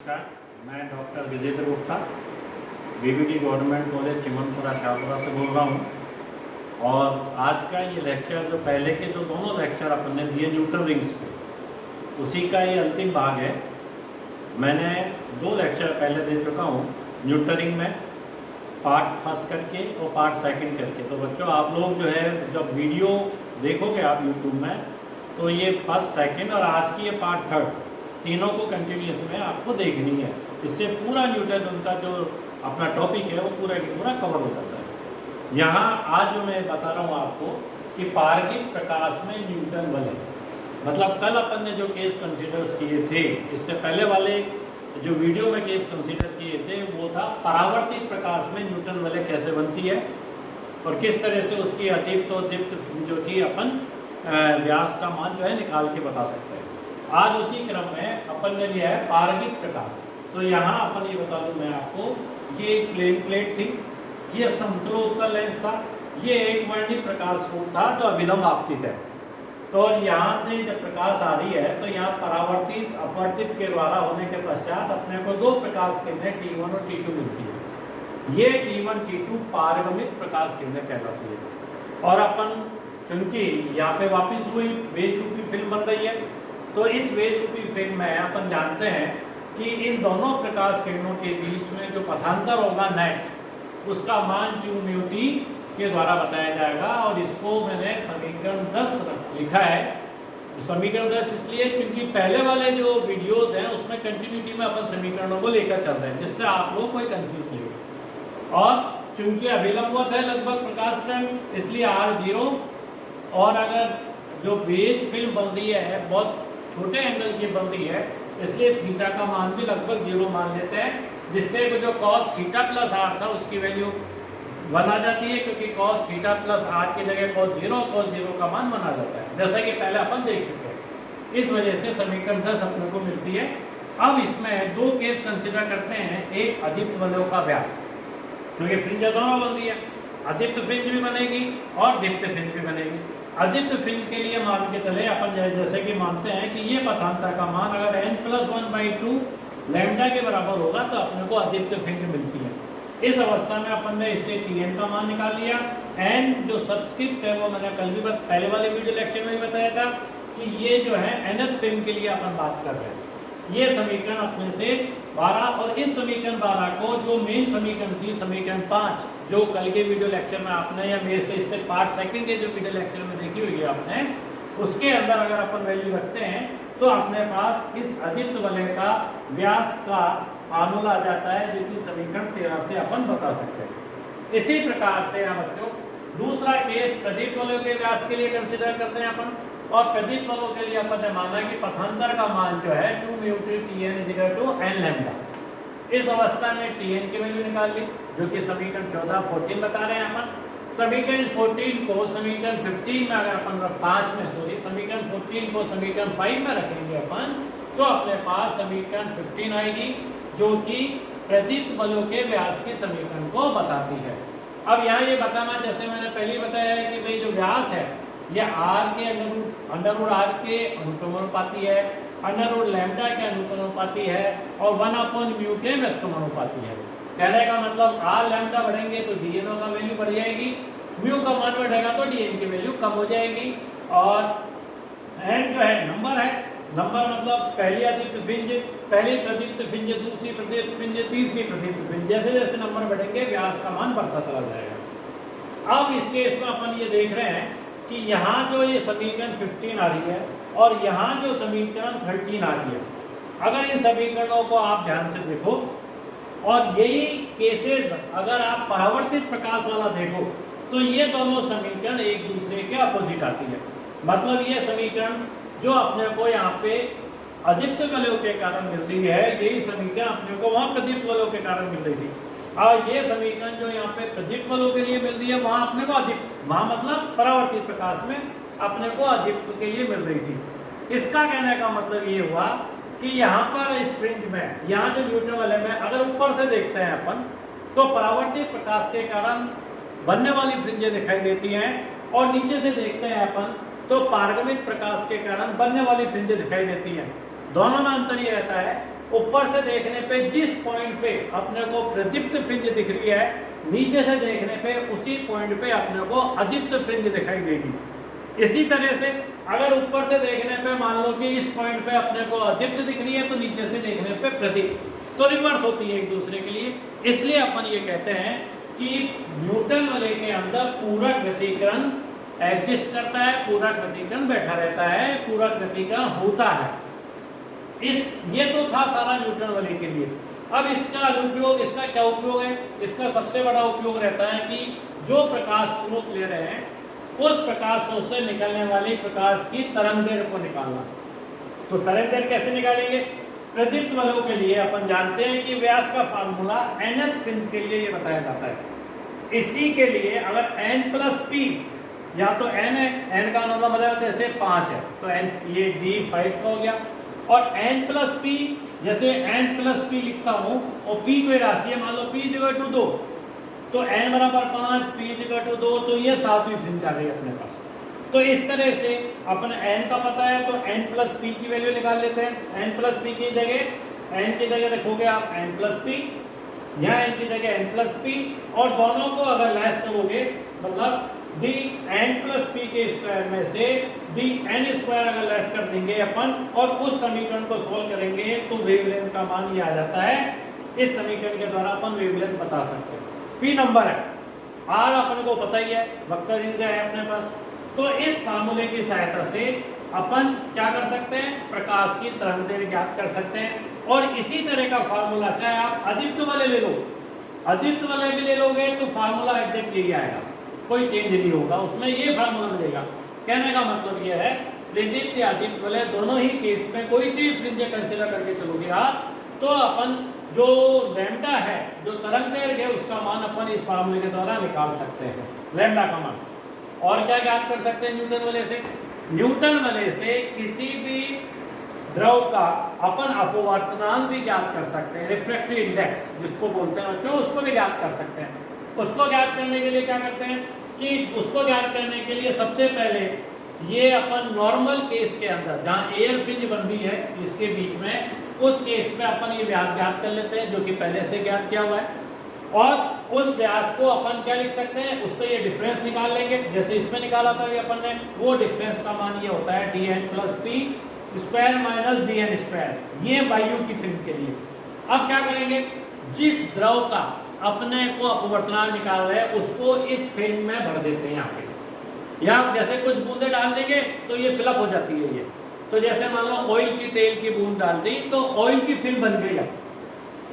नमस्कार, मैं doctor Vijendra Gupta BBD government college Chimanpura Shahpura से बोल रहा हूँ। और आज का ये लेक्चर जो पहले के जो दोनों लेक्चर अपन ने दिए न्यूटन रिंग्स पे, उसी का ये अंतिम भाग है। मैंने 2 लेक्चर पहले दे चुका हूँ न्यूटन रिंग में, पार्ट फर्स्ट करके और पार्ट सेकंड करके। तो बच्चों आप लोग जो है जब वीडियो देखोगे आप यूट्यूब में, तो ये फर्स्ट सेकंड और आज की ये पार्ट थर्ड, तीनों को कंटिन्यूस में आपको देखनी है। इससे पूरा न्यूटन उनका जो अपना टॉपिक है वो पूरा की पूरा कवर हो जाता है। यहाँ आज जो मैं बता रहा हूँ आपको कि पारगीत प्रकाश में न्यूटन वलय, मतलब कल अपन ने जो केस कंसीडर्स किए थे, इससे पहले वाले जो वीडियो में केस कंसीडर किए थे वो था परावर्तित प्रकाश में न्यूटन वलय कैसे बनती है और किस तरह से उसकी अदीप्त और दीप्त जो कि अपन व्यास का मान जो है निकाल के बता सकते हैं। आज उसी क्रम में अपन ने लिया है पारगीत प्रकाश। तो यहाँ अपन ये बता दूं मैं आपको, ये एक प्लेन प्लेट थी, ये समतलोत्तल लेंस था, ये एक वर्णित प्रकाश स्रोत था जो अभिलंब आपतित है। तो यहाँ से जब प्रकाश आ रही है तो यहाँ परावर्तित अपवर्तित के द्वारा होने के पश्चात अपने को 2 प्रकाश किरणें T1 और T2 मिलती है। ये T1 T2 पारगमित प्रकाश किरणें कहलाती है। और अपन चूंकि यहाँ पे वापिस हुई वेज रूपी फिल्म बन रही है, तो इस वेज रूपी फिल्म में अपन जानते हैं कि इन दोनों प्रकाश किरणों के बीच में जो पथांतर होगा नेट, उसका मान q म्यू t के द्वारा बताया जाएगा। और इसको मैंने समीकरण 10 लिखा है। समीकरण 10 इसलिए क्योंकि पहले वाले जो वीडियोस हैं उसमें कंटिन्यूटी में अपन समीकरणों को लेकर चल रहे हैं, जिससे आप लोग कोई कंफ्यूज नहीं हो। और चूंकि अभिलंबवत है लगभग प्रकाश कण, इसलिए r0, और अगर जो वेज फिल्म बन रही है बहुत छोटे एंगल की बन रही है, इसलिए थीटा का मान भी लगभग 0 मान लेते हैं, जिससे जो cos थीटा प्लस r था उसकी वैल्यू 1 आ जाती है, क्योंकि cos थीटा प्लस r की जगह cos 0 का मान 1 आ जाता है, जैसा कि पहले अपन देख चुके हैं। इस वजह से समीकरण 10 अपने को मिलती है। अब इसमें 2 केस कंसिडर करते हैं, एक अदीप्त वलयों का व्यास, क्योंकि फ्रिंज दोनों बन रही है, अदीप्त फ्रिंज भी बनेगी और दीप्त फ्रिंज भी बनेगी। अदीप्त फ्रिंज के लिए मान के चले अपन जैसे कि मानते हैं कि ये पथांतर का मान अगर n+1/2 लैम्डा के बराबर होगा तो अपने को अदीप्त फ्रिंज मिलती है। इस अवस्था में अपन ने इससे Tn का मान निकाल लिया। n जो सबस्क्रिप्ट है वो मैंने कल भी पहले वाले वीडियो लेक्चर में भी बताया था कि ये जो है nth फ्रिंज के लिए अपन बात कर रहे हैं। ये समीकरण अपने से 12, और इस समीकरण 12 को जो मेन समीकरण थी समीकरण 5, जो कल के वीडियो लेक्चर में आपने या मेरे से इससे पार्ट सेकंड के जो वीडियो लेक्चर में देखी हुई है आपने, उसके अंदर अगर अपन वैल्यू रखते हैं तो अपने पास इस अदीप्त वलय का व्यास का फार्मूला आ जाता है, जो कि समीकरण 13 से अपन बता सकते हैं। इसी प्रकार से यहाँ बच्चों दूसरा केस प्रदीप्त वलयों के व्यास के लिए कंसिडर करते हैं अपन। और प्रदीप्त वलयों के लिए अपन ने माना कि पथांतर का मान जो है 2 mu t Tn n lambda. इस अवस्था में Tn की वैल्यू निकाल ली, जो कि समीकरण 14 बता रहे हैं अपन। समीकरण 14 को समीकरण 15 में अगर अपन 5 में समीकरण 14 को समीकरण 5 में रखेंगे अपन, तो अपने पास समीकरण 15 आएगी, जो कि प्रदीप्त वलयों के व्यास के समीकरण को बताती है। अब यहाँ ये बताना, जैसे मैंने पहले ही बताया है कि भाई जो व्यास है ये r के अंडर r के अनुक्रमानुपाती है, अंडर लैम्डा के अनुक्रमानुपाती है, और 1/म्यू के व्युत्क्रमानुपाती है। कहने का मतलब r लैम्डा बढ़ेंगे तो dn का वैल्यू बढ़ जाएगी, म्यू का मान बढ़ेगा तो dn की वैल्यू कम हो जाएगी। और n जो है नंबर है, नंबर मतलब पहली अदीप्त फ्रिंज, पहली प्रदीप्त फ्रिंज, दूसरी प्रदीप्त फ्रिंज, तीसरी प्रदीप्त फ्रिंज, जैसे जैसे नंबर बढ़ेंगे व्यास का मान बढ़ता चला जाएगा। अब इस केस में अपन ये देख रहे हैं कि यहाँ जो ये समीकरण 15 आ रही है और यहाँ जो समीकरण 13 आ रही है, अगर इन समीकरणों को आप ध्यान से देखो और यही केसेस अगर आप परावर्तित प्रकाश वाला देखो, तो ये दोनों समीकरण एक दूसरे के अपोजिट आती है। मतलब ये समीकरण जो अपने को यहाँ पे अदीप्त वलयों के कारण मिल रही है, यही समीकरण अपने को वहाँ प्रदीप्त वलयों के कारण मिल रही थी। और ये समीकरण जो यहाँ पे प्रदीप्त वलयों के लिए मिल रही है, वहाँ अपने को अदीप्त, वहाँ मतलब परावर्तित प्रकाश में अपने को अदीप्त के लिए मिल रही थी। इसका कहने का मतलब ये हुआ कि यहाँ पर इस फ्रिंज में, यहाँ जो न्यूटन वलय में अगर ऊपर से देखते हैं अपन, तो परावर्तित प्रकाश के कारण बनने वाली फ्रिंजें दिखाई देती हैं, और नीचे से देखते हैं अपन तो पारगमित प्रकाश के कारण बनने वाली फ्रिंजें दिखाई देती हैं। दोनों में अंतर ये रहता है ऊपर से देखने पे जिस पॉइंट पे अपने को प्रदीप्त फ्रिंज दिख रही है, नीचे से देखने पे उसी पॉइंट पे अपने को अदीप्त फ्रिंज दिखाई देगी। इसी तरह से अगर ऊपर से देखने पे मान लो कि इस पॉइंट पे अपने को अदीप्त दिख रही है, तो नीचे से देखने पे प्रदीप्त, तो रिवर्स होती है एक दूसरे के लिए। इसलिए अपन ये कहते हैं कि न्यूटन वलय के अंदर पूरा व्यतिकरण एग्जिस्ट करता है, पूरा व्यतिकरण बैठा रहता है, पूरा व्यतिकरण होता है। ये तो था सारा न्यूटन वलय के लिए। अब इसका अनुप्रयोग, इसका क्या उपयोग है? इसका सबसे बड़ा उपयोग रहता है कि जो प्रकाश स्रोत ले रहे हैं उस प्रकाश स्रोत से निकलने वाली प्रकाश की तरंग दैर्घ्य को निकालना। तो तरंग दैर्घ्य कैसे निकालेंगे? प्रदीप्त वलयों के लिए अपन जानते हैं कि व्यास का फार्मूला nth फ्रिंज के लिए ये बताया जाता है। इसी के लिए अगर n प्लस p, या तो n है, n का मतलब जैसे 5 है तो n ये d5 का हो गया, और n प्लस p, जैसे n प्लस p लिखता हूँ और p कोई राशि है, मान लो p = 2, तो n बराबर 5, p = 2, तो ये 7वीं फ्रिंज आ गई अपने पास। तो इस तरह से अपन n का पता है तो n प्लस p की वैल्यू निकाल लेते हैं। n प्लस p की जगह रखोगे आप n प्लस p, यहाँ n की जगह n प्लस p, और दोनों को अगर लेस करोगे मतलब dn प्लस p के स्क्वायर में से dn स्क्वायर अगर लेस कर देंगे अपन और उस समीकरण को सोल्व करेंगे तो वेवलेंथ का मान ये आ जाता है। इस समीकरण के द्वारा अपन वेवलेंथ बता सकते हैं। p नंबर है, r अपन को पता ही है, वेक्टर रेंज है अपने पास। तो इस फार्मूले की सहायता से अपन क्या कर सकते हैं? प्रकाश की तरंग दैर्घ्य ज्ञात कर सकते हैं। और इसी तरह का फार्मूला चाहे आप अदीप्त वलय ले लो, अदीप्त वलय भी ले लोगे तो फार्मूला एग्जैक्ट यही आएगा, कोई चेंज नहीं होगा उसमें, ये फार्मूला मिलेगा। कहने का मतलब यह है प्रदीप्त या अदीप्त वलय दोनों ही केस में कोई सी फ्रिंज कंसीडर करके चलोगे आप, तो अपन जो लैम्डा है, जो तरंग दैर्घ्य है, उसका मान अपन इस फार्मूले के द्वारा निकाल सकते हैं, लैम्डा का मान। और क्या ज्ञात कर सकते हैं न्यूटन वलय से? न्यूटन वलय से किसी भी द्रव का अपन अपवर्तनांक भी ज्ञात कर सकते हैं, रिफ्रैक्टिव इंडेक्स जिसको बोलते हैं बच्चों, उसको भी ज्ञात कर सकते हैं। उसको ज्ञात करने के लिए क्या करते हैं कि उसको ज्ञात करने के लिए सबसे पहले ये अपन नॉर्मल केस के अंदर जहाँ एयर फ्रिंज बन रही है इसके बीच में, उस केस में अपन ये व्यास ज्ञात कर लेते हैं जो कि पहले से ज्ञात किया हुआ है, और उस व्यास को अपन क्या लिख सकते हैं? उससे ये डिफरेंस निकाल लेंगे, जैसे इसमें निकाला था ये अपन ने। वो डिफरेंस का मान ये होता है dn plus p square minus dn square, ये वायु की फिल्म के लिए। अब क्या करेंगे? जिस द्रव का अपने को अपवर्तनांक निकाल रहे हैं उसको इस फिल्म में भर देते हैं यहाँ पे, या जैसे कुछ बूंदे डाल देंगे तो ये फिलअप हो जाती है ये। तो जैसे मान लो ऑयल की तेल की बूंद डाल दी तो ऑयल की फिल्म बन गई।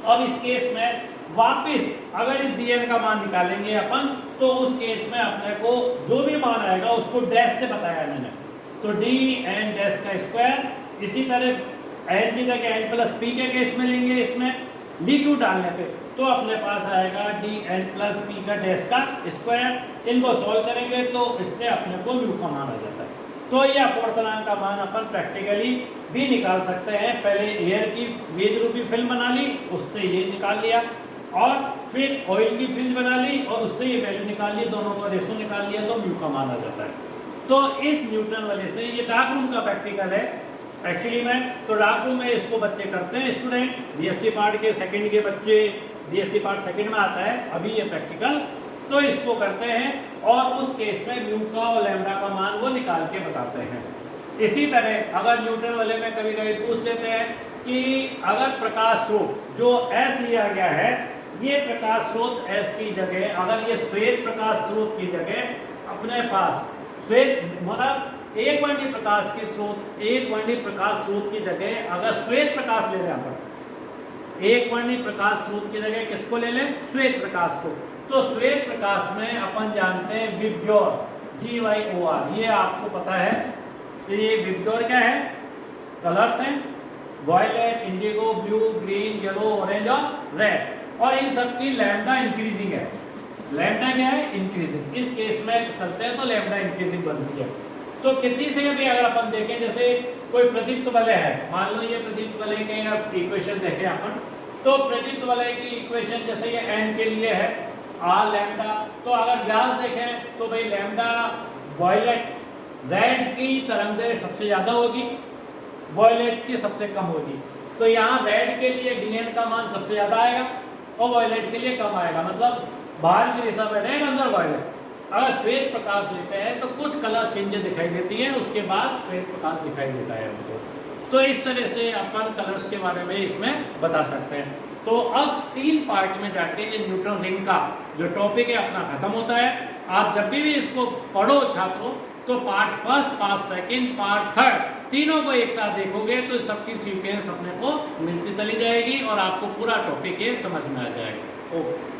अब इस केस में वापिस अगर इस dn का मान निकालेंगे अपन, तो उस केस में अपने को जो भी मान आएगा उसको डैश से बताया है मैंने, तो dn डैश का स्क्वायर। इसी तरह n की जगह n प्लस p के केस में लेंगे, इसमें लिक्विड डालने पे तो अपने पास आएगा dn प्लस p का डैश का स्क्वायर। इनको सॉल्व करेंगे तो इससे अपने को म्यू का मान आ जाता है। तो ये अपवर्तनांक का मान अपन प्रैक्टिकली भी निकाल सकते हैं। पहले एयर की वेज रूपी फिल्म बना ली, उससे ये निकाल लिया, और फिर ऑयल की फिल्म बना ली और उससे ये वैल्यू निकाल ली, दोनों का रेशो निकाल लिया तो म्यू का मान आ जाता है। तो इस न्यूटन वलय से, ये डार्क रूम का प्रैक्टिकल है एक्चुअली में, तो डार्क रूम में इसको बच्चे करते हैं स्टूडेंट, बीएससी पार्ट के सेकंड के बच्चे, बीएससी पार्ट सेकंड में आता है अभी ये प्रैक्टिकल, तो इसको करते हैं और उस केस में म्यू का और लैम्डा का मान वो निकाल के बताते हैं। इसी तरह अगर न्यूटन वलय में कभी कभी पूछ लेते हैं कि अगर प्रकाश स्रोत जो S लिया गया है, ये प्रकाश स्रोत S की जगह अगर ये श्वेत प्रकाश स्रोत की जगह अपने पास श्वेत मतलब एक वर्णीय प्रकाश के स्रोत, एक वर्णीय प्रकाश स्रोत की जगह अगर श्वेत प्रकाश ले लें अपन, एक वर्णीय प्रकाश स्रोत की जगह किसको ले लें? श्वेत प्रकाश को। तो श्वेत प्रकाश में अपन जानते हैं विबग्योर, GYOR, ये आपको पता है। तो ये विबग्योर क्या है? कलर्स हैं, violet, indigo, blue, green, yellow, orange और रेड, और इन सब की लैम्डा इंक्रीजिंग है। लैम्डा क्या है? इंक्रीजिंग। इस केस में चलते हैं तो लैम्डा इंक्रीजिंग बनती है। तो किसी से भी अगर अपन देखें, जैसे कोई प्रदीप्त वलय है, मान लो ये प्रदीप्त वलय के इक्वेशन देखें अपन, तो प्रदीप्त वलय की इक्वेशन जैसे ये n के लिए है r लैम्डा, तो अगर व्यास देखें तो भाई लैम्डा वॉयलेट रेड की तरंग दैर्घ्य सबसे ज्यादा होगी, वॉयलेट की सबसे कम होगी। तो यहाँ रेड के लिए DN का मान सबसे ज़्यादा आएगा और वॉयलेट के लिए कम आएगा, मतलब बाहर की दिशा में रेड, अंदर वॉयलेट। अगर श्वेत प्रकाश लेते हैं तो कुछ कलर फ्रिंजें दिखाई देती हैं, उसके बाद श्वेत प्रकाश दिखाई देता है हमको। तो इस तरह से अपन कलर्स के बारे में इसमें बता सकते हैं। तो अब 3 पार्ट में जाके ये न्यूटन रिंग का जो टॉपिक है अपना खत्म होता है। आप जब भी इसको पढ़ो छात्रों, तो part first, part second, part third, तीनों को एक साथ देखोगे तो सबकी सीक्वेंस अपने को मिलती चली जाएगी और आपको पूरा टॉपिक ये समझ में आ जाएगा। ओके।